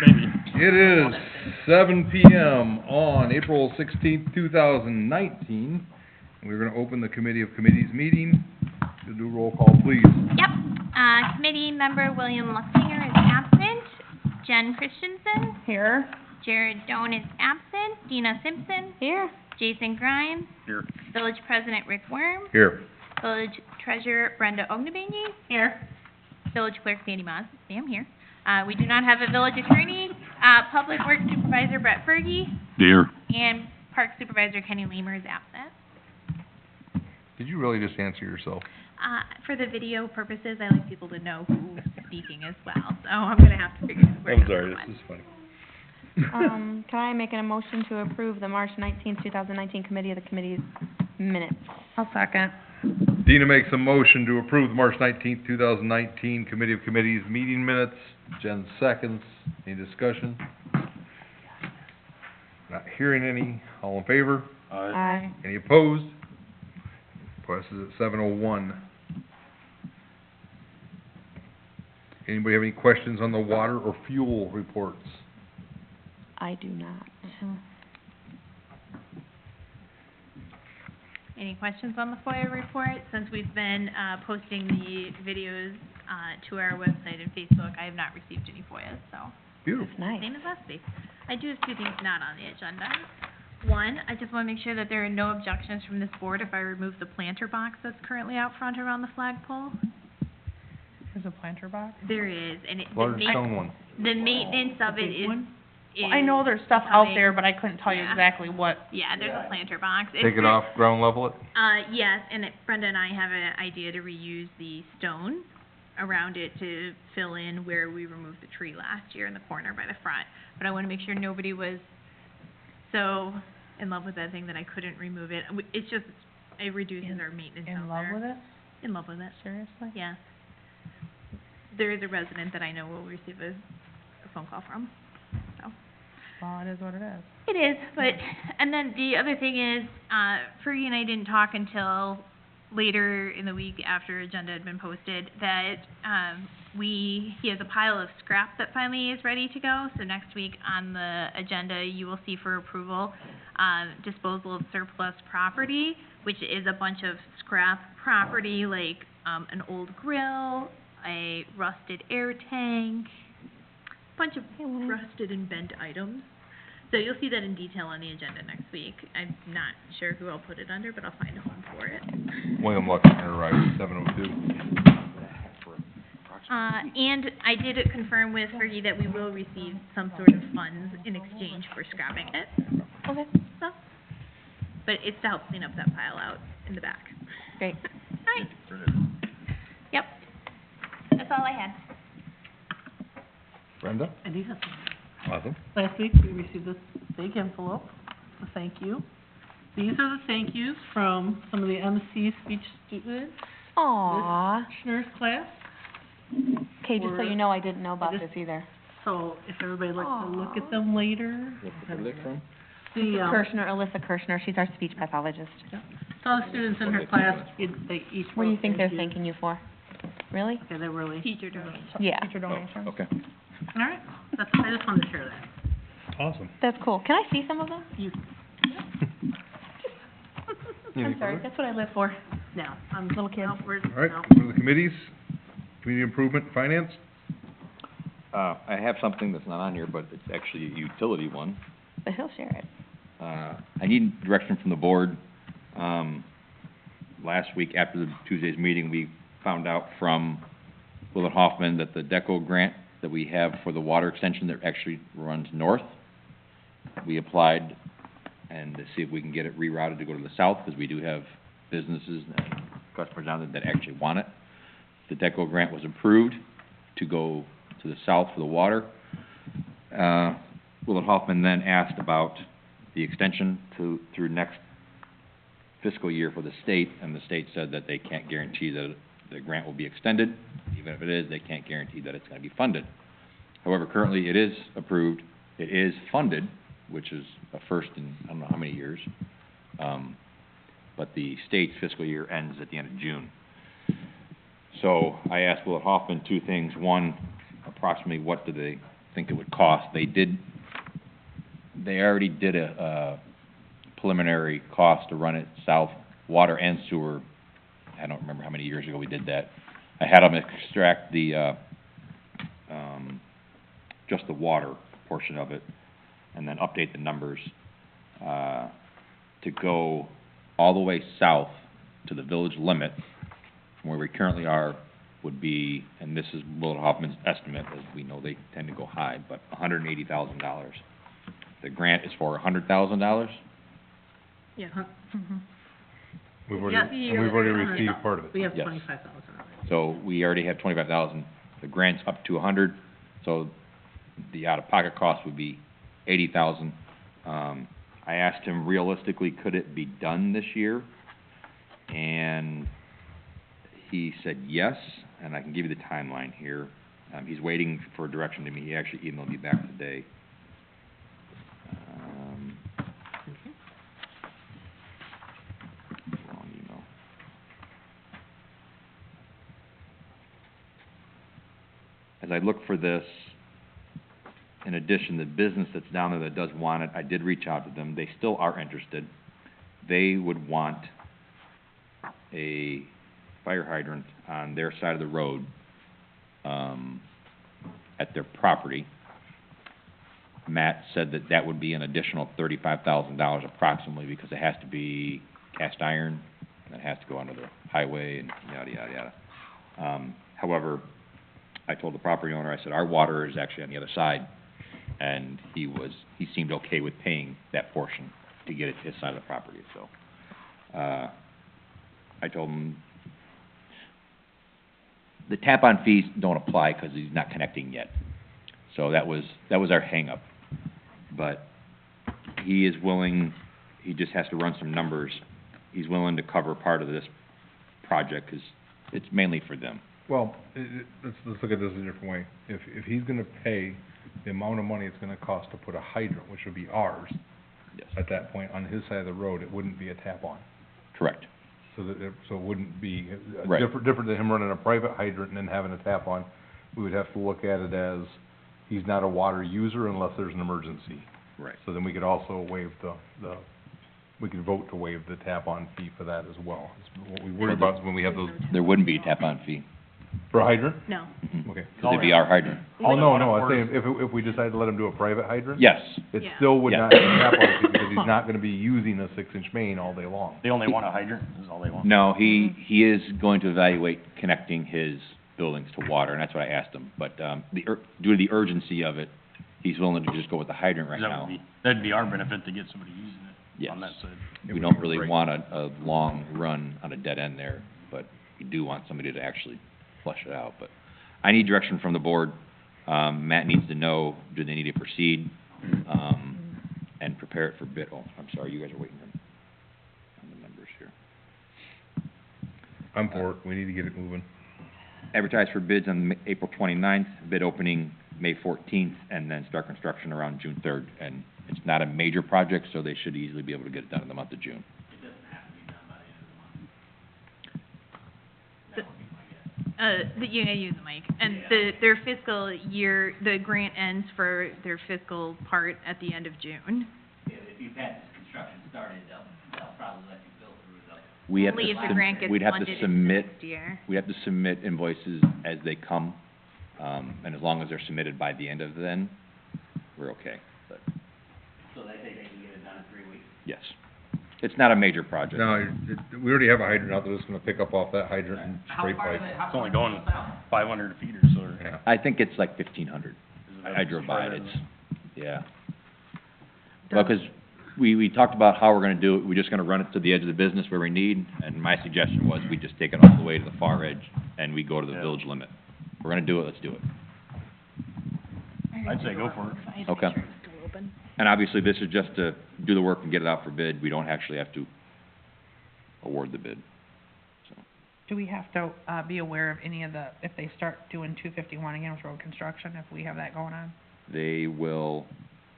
Crazy. It is 7 p.m. on April 16th, 2019. And we're going to open the Committee of Committees meeting. We'll do roll call, please. Yep. Committee member William Luxinger is absent. Jen Christensen. Here. Jared Doan is absent. Dina Simpson. Here. Jason Grimes. Here. Village President Rick Worm. Here. Village Treasurer Brenda Ognebanyi. Here. Village Clerk Sandy Moss. I'm here. We do not have a village attorney. Public Works Supervisor Brett Fergie. Here. And Park Supervisor Kenny Lamer is absent. Did you really just answer yourself? For the video purposes, I like people to know who's speaking as well, so I'm gonna have to figure out where I'm sorry, this is funny. Can I make a motion to approve the March 19th, 2019 Committee of the Committees minutes? I'll second. Dina makes a motion to approve the March 19th, 2019 Committee of Committees meeting minutes. Jen seconds. Any discussion? Not hearing any. All in favor? Aye. Any opposed? Passes at 7:01. Anybody have any questions on the water or fuel reports? I do not. Any questions on the FOIA report? Since we've been posting the videos to our website and Facebook, I have not received any FOIAs, so. Beautiful. That's nice. Same as last week. I do have two things not on the agenda. One, I just want to make sure that there are no objections from this board if I remove the planter box that's currently out front around the flagpole. There's a planter box? There is, and Large stone one. the maintenance of it is. Well, I know there's stuff out coming. there, but I couldn't tell you Yeah. exactly what. Yeah, there's a planter box. Take it off, ground level it? Yes, and Brenda and I have an idea to reuse the stone around it to fill in where we removed the tree last year in the corner by the front. But I want to make sure nobody was so in love with that thing that I couldn't remove it. It's just, it reduces our maintenance out there. it? In love with it, Seriously? yeah. There is a resident that I know will receive a phone call from, so. Well, it is what it is. It is, but, and then the other thing is, Fergie and I didn't talk until later in the week after agenda had been posted, that, he has a pile of scrap that finally is ready to go, so next week on the agenda, you will see for approval, disposal of surplus property, which is a bunch of scrap property, like, an old grill, a rusted air tank, bunch of rusted and bent items. So you'll see that in detail on the agenda next week. I'm not sure who I'll put it under, but I'll find a home for it. William Luxinger, right, 7:02. And I did confirm with Fergie that we will receive some sort of funds in exchange for scrapping it. Okay. So, but it's to help clean up that pile out in the back. Great. Alright. Yep. That's all I had. Brenda? I do have some. Awesome. Last week, we received this big envelope, a thank you. These are the thank yous from some of the MC speech students, Aww. this nurse class. Okay, just so you know, I didn't know about this either. So if everybody would like to look at them later. Where are they from? The, Kirshner, Alyssa Kirshner, she's our speech pathologist. all the students in her class, they each What do you wrote think they're thank yous. thanking you for? Really? Okay, they're really, Teacher donation. Yeah. Okay. all right, I just wanted to share that. Awesome. That's cool. Can I see some of them? You, I'm sorry, that's what I live for. no, I'm. Little kids. No, we're, All right, no. go to the committees. Community Improvement, Finance. I have something that's not on here, but it's actually a utility one. But he'll share it. I need direction from the board. Last week, after the Tuesday's meeting, we found out from Willett Hoffman that the DECO grant that we have for the water extension that actually runs north, we applied and to see if we can get it rerouted to go to the south, because we do have businesses and customers down there that actually want it. The DECO grant was approved to go to the south for the water. Willett Hoffman then asked about the extension through next fiscal year for the state, and the state said that they can't guarantee that the grant will be extended. Even if it is, they can't guarantee that it's gonna be funded. However, currently it is approved, it is funded, which is a first in I don't know how many years. But the state's fiscal year ends at the end of June. So I asked Willett Hoffman two things. One, approximately what do the think it would cost. They already did a preliminary cost to run it south, water and sewer. I don't remember how many years ago we did that. I had them extract the, just the water portion of it, and then update the numbers, to go all the way south to the village limit, from where we currently are, would be, and this is Willard Hoffman's estimate, as we know they tend to go high, but $180,000. The grant is for $100,000? Yeah. We've Yeah. already, and we've already received part of it. We have Yes. 25,000 already. So we already have 25,000, the grant's up to 100, so the out-of-pocket cost would be 80,000. I asked him realistically, could it be done this year? And he said yes, and I can give you the timeline here. He's waiting for direction to me, he actually emailed me back today. Long email. As I look for this, in addition, the business that's down there that does want it, I did reach out to them, they still are interested. They would want a fire hydrant on their side of the road, at their property. Matt said that that would be an additional $35,000 approximately, because it has to be cast iron, and it has to go under the highway, and yada, yada, yada. However, I told the property owner, I said, our water is actually on the other side, and he seemed okay with paying that portion to get it to his side of the property, so. I told him, the tap-on fees don't apply because he's not connecting yet. So that was our hang-up. But he is willing, he just has to run some numbers. He's willing to cover part of this project, because it's mainly for them. Well, let's look at this a different way. If he's gonna pay the amount of money it's gonna cost to put a hydrant, which would be ours, Yes, at that point, on his side of the road, it wouldn't be a tap-on. correct. So so it wouldn't be, Right. different than him running a private hydrant and then having a tap-on. We would have to look at it as, he's not a water user unless there's an emergency. Right. So then we could also waive we could vote to waive the tap-on fee for that as well. What we worry about is when we have those, There wouldn't be a tap-on fee. for a hydrant? No. Okay. Because it'd be our hydrant. Oh, no, I was saying, if we decide to let him do a private hydrant? Yes, It Yeah. still would Yeah. not be a tap-on fee, because he's not gonna be using a 6-inch main all day long. They only want a hydrant, is all they want. no, he is going to evaluate connecting his buildings to water, and that's what I asked him. But, due to the urgency of it, he's willing to just go with the hydrant right now. That'd be our benefit to get somebody using it on Yes. that side. We don't really want a long run on a dead end there, but we do want somebody to actually flush it out, but I need direction from the board. Matt needs to know, do they need to proceed, and prepare it for bid. Oh, I'm sorry, you guys are waiting on the numbers here. I'm for it, we need to get it moving. Advertise for bids on April 29th, bid opening May 14th, and then start construction around June 3rd. And it's not a major project, so they should easily be able to get it done in the month of June. You gotta use the mic, and their fiscal year, the grant ends for their fiscal part at the end of June. If you've had this construction started, they'll probably let you build through the. We have Only if to, the grant gets we'd have to funded into submit, next year. we have to submit invoices as they come, and as long as they're submitted by the end of then, we're okay, but, So they say they can get it done in 3 weeks? yes. It's not a major project. No, we already have a hydrant out there that's gonna pick up off that hydrant and straight pipe. It's only going 500 feet or so. or- Yeah. I think it's like 1,500. Is it I drove by it, farther it's, yeah. Well, 'cause we talked about how we're gonna do it, we're just gonna run it to the edge of the business where we need, and my suggestion was we just take it all the way to the far edge, and we go to the Yeah. village limit. We're gonna do it, let's do it. I'd say go for it. Okay. And obviously, this is just to do the work and get it out for bid, we don't actually have to award the bid, so. Do we have to, be aware of any of the, if they start doing 251 Yams Road construction, if we have that going on? They will,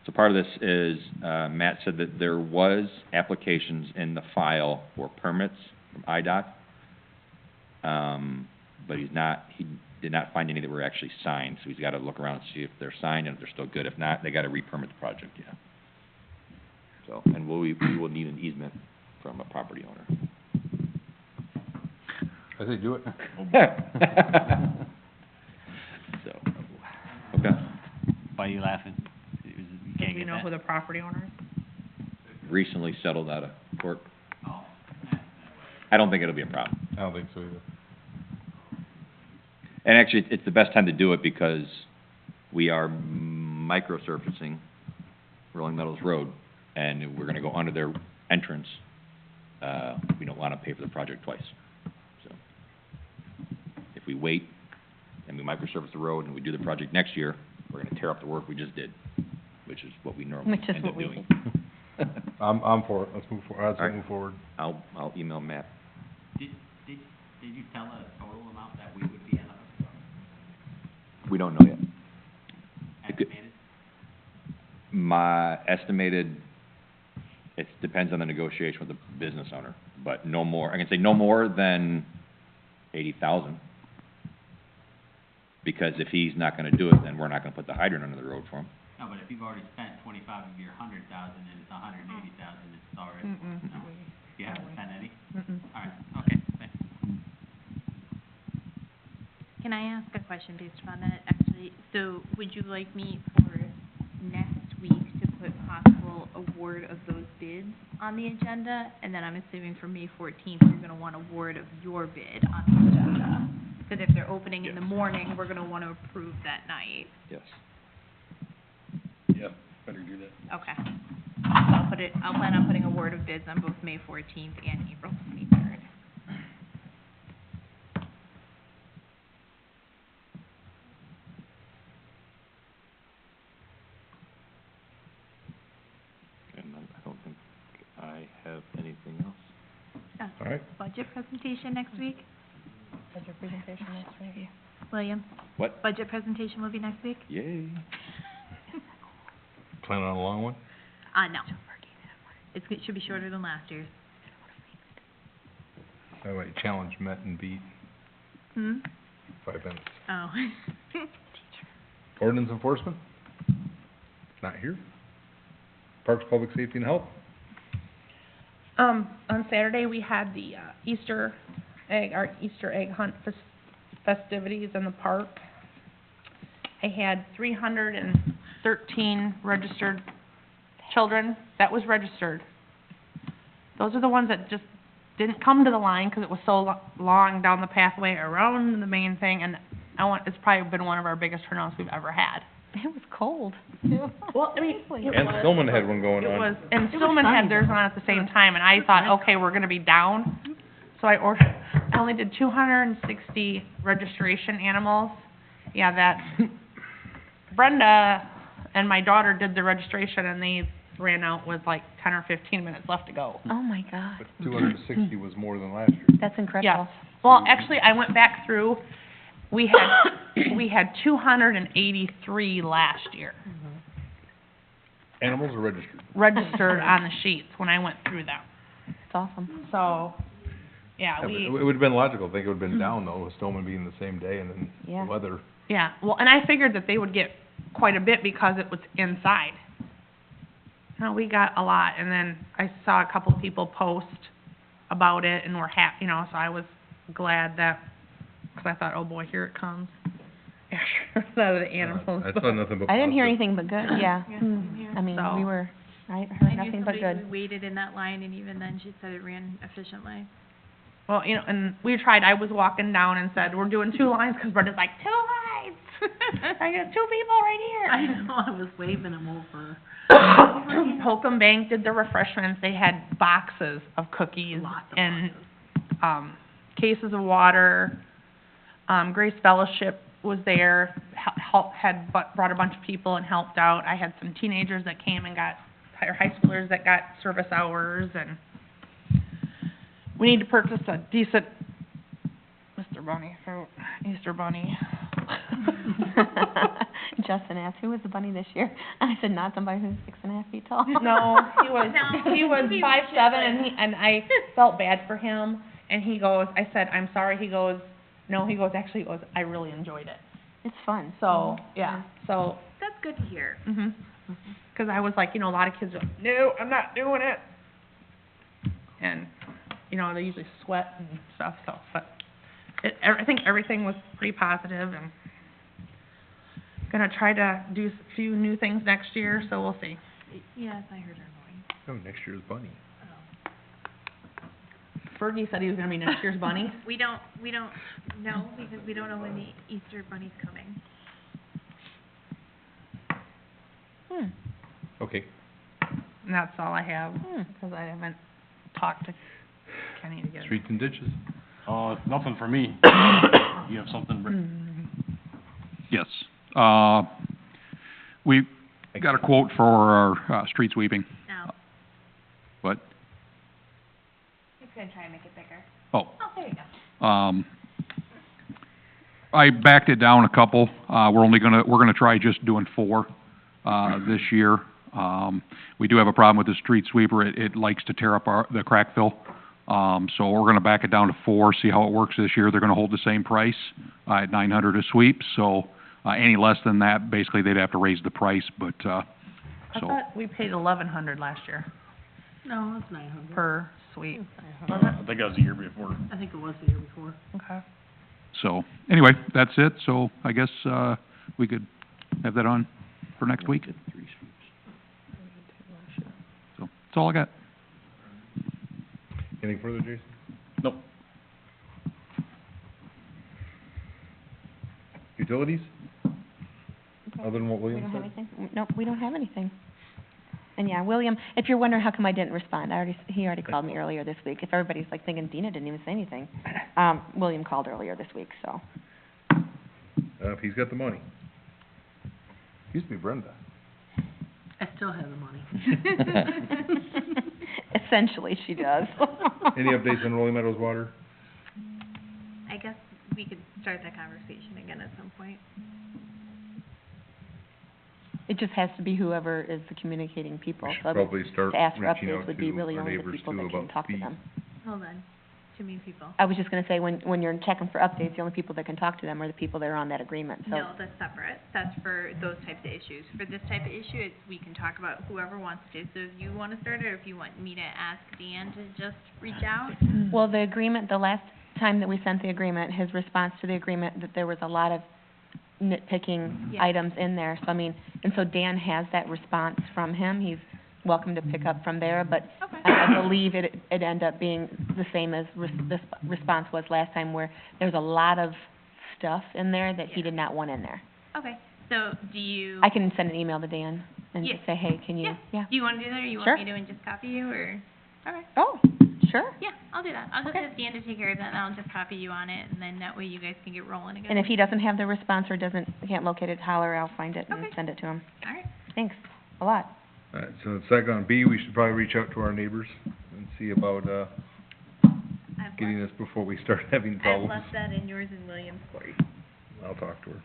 so part of this is, Matt said that there was applications in the file for permits from IDOT. But he did not find any that were actually signed, so he's gotta look around and see if they're signed and if they're still good. If not, they gotta re-permit the project, yeah. So, and we will need an easement from a property owner. I say do it. So, okay. Why are you laughing? You Do can't we get know who that? the property owner is? Recently settled out of court. Oh. I don't think it'll be a problem. I don't think so either. And actually, it's the best time to do it because we are microsurfacing Rolling Meadows Road, and we're gonna go under their entrance. We don't wanna pay for the project twice, so. If we wait and we microsurface the road and we do the project next year, we're gonna tear up the work we just did, which is what we normally Which is end what up we doing. I'm for it, let's move forward, let's All right. move forward. I'll email Matt. Did you tell a total amount that we would be out of, We don't know yet. estimated? My estimated, it depends on the negotiation with the business owner, but no more, I can say no more than 80,000. Because if he's not gonna do it, then we're not gonna put the hydrant under the road for him. No, but if you've already spent 25 of your 100,000 and it's 180,000, it's already, Mm-mm. no? You haven't spent any? Mm-mm. All right, okay, thanks. Can I ask a question based upon that, actually? So would you like me for next week to put possible award of those bids on the agenda? And then I'm assuming for May 14th, you're gonna want award of your bid on the agenda. Because if they're opening in the morning, we're gonna wanna approve that night. Yes. Yep, better do that. Okay. So I'll plan on putting award of bids on both May 14th and April 23rd. And I don't think I have anything else. All right. Budget presentation next week, Budget presentation next week. William? What? Budget presentation will be next week? Yay. Planning on a long one? No. It should be shorter than last year's. By the way, challenge met and beat, Hmm? 5 minutes. Oh. Ordinance enforcement? Not here. Parks, Public Safety and Health? On Saturday, we had the, our Easter egg hunt festivities in the park. I had 313 registered children that was registered. Those are the ones that just didn't come to the line because it was so long down the pathway around the main thing, and it's probably been one of our biggest turnouts we've ever had. It was cold. Well, I mean, it And was- Stillman had one going It on. was, and It was Stillman sunny, had theirs though. on at the same time, and I thought, okay, we're gonna be down. So I only did 260 registration animals. Yeah, that, Brenda and my daughter did the registration, and they ran out with like 10 or 15 minutes left to go. Oh, my God. But 260 was more than last year. That's Yes. incredible. Well, actually, I went back through, we had 283 last year Animals are registered. registered on the sheets when I went through them. It's awesome. So, yeah, Yeah, but we. It would've been logical, I think it would've been down though, with Stillman being the same day and then Yeah. the weather. Yeah, well, and I figured that they would get quite a bit because it was inside. No, we got a lot, and then I saw a couple people post about it and were happy, so I was glad that, because I thought, oh boy, here it comes. After the animals. I saw nothing but I didn't hear positive. anything but good, yeah. Yeah, Hmm. same here. I mean, So- I heard I nothing knew but somebody good. who waited in that line, and even then, she said it ran efficiently. Well, and we tried, I was walking down and said, we're doing 2 lines, because Brenda's like, 2 lines! I got 2 people right here. I know, I was waving them over. Holcomb Bank did the refreshments, they had boxes of cookies Lots of and, boxes. cases of water. Grace Fellowship was there, brought a bunch of people and helped out. I had some teenagers that came and got, or high schoolers that got service hours, and we need to purchase a decent Mr. Bunny fruit, Easter bunny. Justin asked, who was the bunny this year? And I said, not somebody who's 6.5 feet tall. No, he was No, he was he was 5'7", and I felt bad for him. And he goes, I said, I'm sorry. He goes, No, he goes, actually, he goes, I really enjoyed it. It's fun. So, yeah, so, That's good to hear. mhm. 'Cause I was like, you know, a lot of kids go, no, I'm not doing it. And, you know, they usually sweat and stuff, so, but I think everything was pretty positive and gonna try to do a few new things next year, so we'll see. Yes, I heard her going. Oh, next year's bunny. Fergie said he was gonna be next year's bunny. We don't know because we don't know when the Easter bunny's coming. Okay. And that's all I have, Hmm. because I haven't talked to Kenny to get it. Streets and ditches. Nothing for me. You have something, Rick? Yes. We got a quote for our, street sweeping. No. What? He's gonna try and make it bigger. Oh, Oh, there you go. I backed it down a couple. We're gonna try just doing 4, this year. We do have a problem with the street sweeper. It likes to tear up the crack fill. So we're gonna back it down to 4, see how it works this year. They're gonna hold the same price, at $900 a sweep. So, any less than that, basically they'd have to raise the price, but, I so. thought we paid $1,100 last year No, it's 900. per sweep. Was I think that was the year before. I think it was the year before. Okay. So, anyway, that's it. So I guess, we could have that on for next week. So, that's all I got. Anything further, Jason? Nope. Utilities? Other than what We William don't have said? anything? Nope, we don't have anything. And yeah, William, if you're wondering how come I didn't respond, he already called me earlier this week. If everybody's like thinking Dina didn't even say anything, William called earlier this week, so. If he's got the money. Used to be Brenda. I still have the money. Essentially, she does. Any updates on Rolling Meadows water? I guess we could start that conversation again at some point. It just has to be whoever is the communicating people. We should So probably start to ask for reaching updates out would be to really our only the neighbors people too that can about talk to fees. them. Hold on. Too many people. I was just gonna say, when you're checking for updates, the only people that can talk to them are the people that are on that agreement, so. No, that's separate. That's for those types of issues. For this type of issue, we can talk about whoever wants to. So if you wanna start it, or if you want me to ask Dan to just reach out? Well, the agreement, the last time that we sent the agreement, his response to the agreement, that there was a lot of nitpicking Yeah. items in there, so I mean, and so Dan has that response from him, he's welcome to pick up from there, but Okay. I believe it ended up being the same as this response was last time, where there's a lot of stuff in there that he Yeah. did not want in there. Okay, so do you? I can send an email to Dan and Yeah. just say, hey, can you, Yeah. Do you wanna do that, or you Sure. want me to and just copy you, or? Okay. Oh, sure. Yeah, I'll do that. I'll just Okay. ask Dan to take care of that, and I'll just copy you on it, and then that way you guys can get rolling again. And if he doesn't have the response or can't locate it, holler, I'll find it and Okay. send it to him. All right. Thanks, a lot. Alright, so second on B, we should probably reach out to our neighbors and see about, I've getting left, this before we start having I've problems. left that in yours and William's court. I'll talk to her.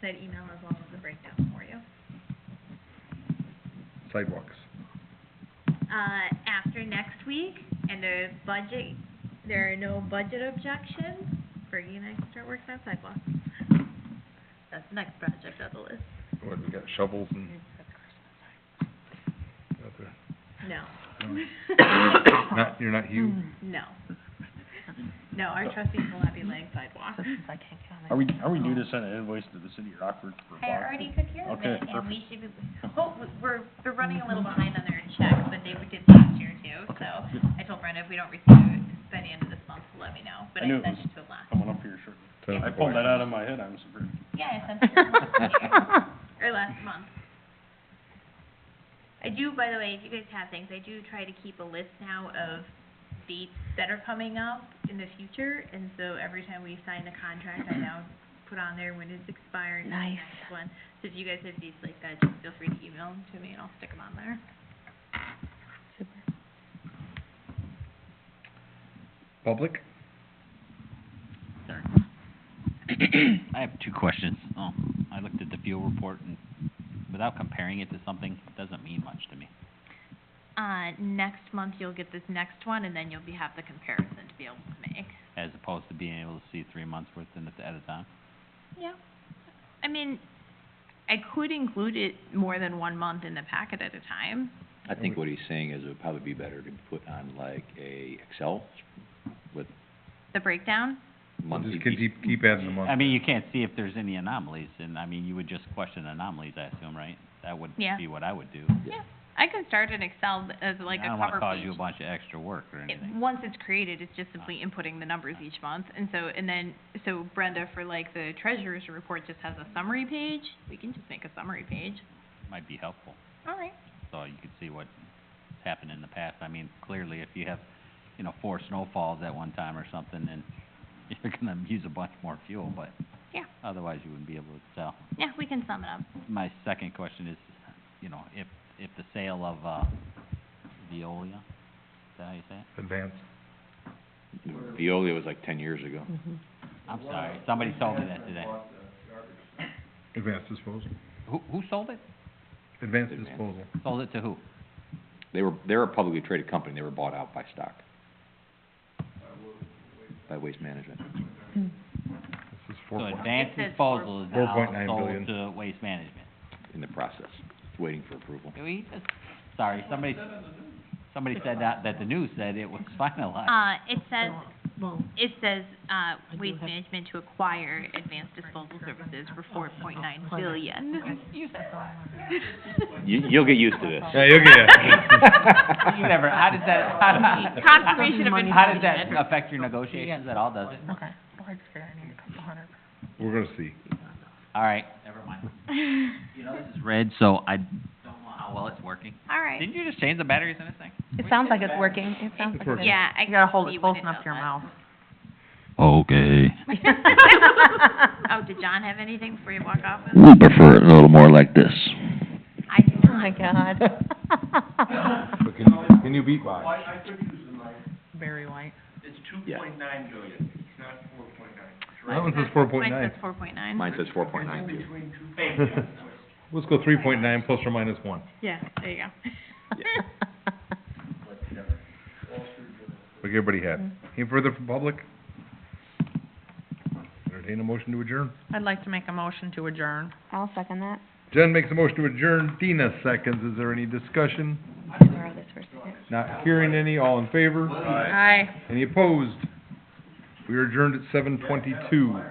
That email as well as a breakdown for you. Sidewalks. After next week, and the budget, there are no budget objections, Fergie and I can start working on sidewalks. That's the next project on the list. What, we got shovels and? Out there. No. Not, you're not Hugh? No. No, our trustees will not be laying sidewalks. Since I can't get on it. Are we due to send an invoice to the city of Rockford for I fog? already took care of Okay, it, and perfect. we should be, we're running a little behind on their checks, but they did last year too, so I told Brenda if we don't receive it by the end of this month, to let me know, but I knew I it sent was it to him last. Coming up here shortly. I pulled that out of my head, I'm surprised. Yeah, I sent it to him last year, or last month. I do, by the way, if you guys have things, I do try to keep a list now of dates that are coming up in the future, and so every time we sign a contract, I now put on there when it's expiring, the Nice. next one. So if you guys have dates like that, just feel free to email them to me, and I'll stick them on there. Super. Public? I have 2 questions. I looked at the fuel report and without comparing it to something, it doesn't mean much to me. Next month, you'll get this next one, and then you'll have the comparison to be able to make. as opposed to being able to see 3 months worth in it at a time. Yeah. I mean, I could include it more than 1 month in the packet at a time. I think what he's saying is it would probably be better to put on like a Excel with The breakdown? monthly. Just keep adding the months. I mean, you can't see if there's any anomalies, and I mean, you would just question anomalies, I assume, right? That would Yeah. be what I would do. Yeah. I can start an Excel as like a I don't cover wanna cause page. you a bunch of extra work or anything. Once it's created, it's just simply inputting the numbers each month, so Brenda, for like the treasurer's report, just has a summary page. We can just make a summary page. Might be helpful, All right. so you can see what's happened in the past. I mean, clearly, if you have, 4 snowfalls at one time or something, then you're gonna use a bunch more fuel, but Yeah. otherwise you wouldn't be able to tell. Yeah, we can sum it up. My second question is, if the sale of, Veolia, is that how you say it? Advance. Veolia was like 10 years ago. I'm sorry, somebody told me that today. Advanced disposal. Who sold it? Advanced Advanced. disposal. Sold it to who? They're a publicly traded company, they were bought out by stock. By Waste Management. This is So 4. Advanced It says Disposal is 4.9 now billion. sold to Waste Management. In the process, waiting for approval. Sorry, somebody said that the news said it was finalized. It says, Waste Management to acquire Advanced Disposal Services for $4.9 billion. You'll get used to this. Yeah, you'll get it. You never, how does that, Confirmation of how does that information. affect your negotiations at all, does it? Okay. Well, I just figured I need a couple hundred. We're gonna see. All right, never mind. This is red, so I don't know how well it's working. All right. Didn't you just change the batteries in this thing? It sounds like it's working. It sounds like It's it working. is. Yeah, I You gotta hold see it when close enough does to your that. mouth. Okay. Oh, did John have anything before you walk off? We prefer it a little more like this. I do Oh, my God. But can you beat box? Very white. Yeah. That one says 4.9. Mine says 4.9. Mine says 4.9 too. Let's go 3.9 plus or minus 1. Yeah, there you go. Like everybody had. Any further from public? Entertain a motion to adjourn. I'd like to make a motion to adjourn. I'll second that. Jen makes a motion to adjourn. Dina seconds. Is there any discussion? Borrow this for a second. Not hearing any. All in favor? Aye. Any opposed? We are adjourned at 7:22.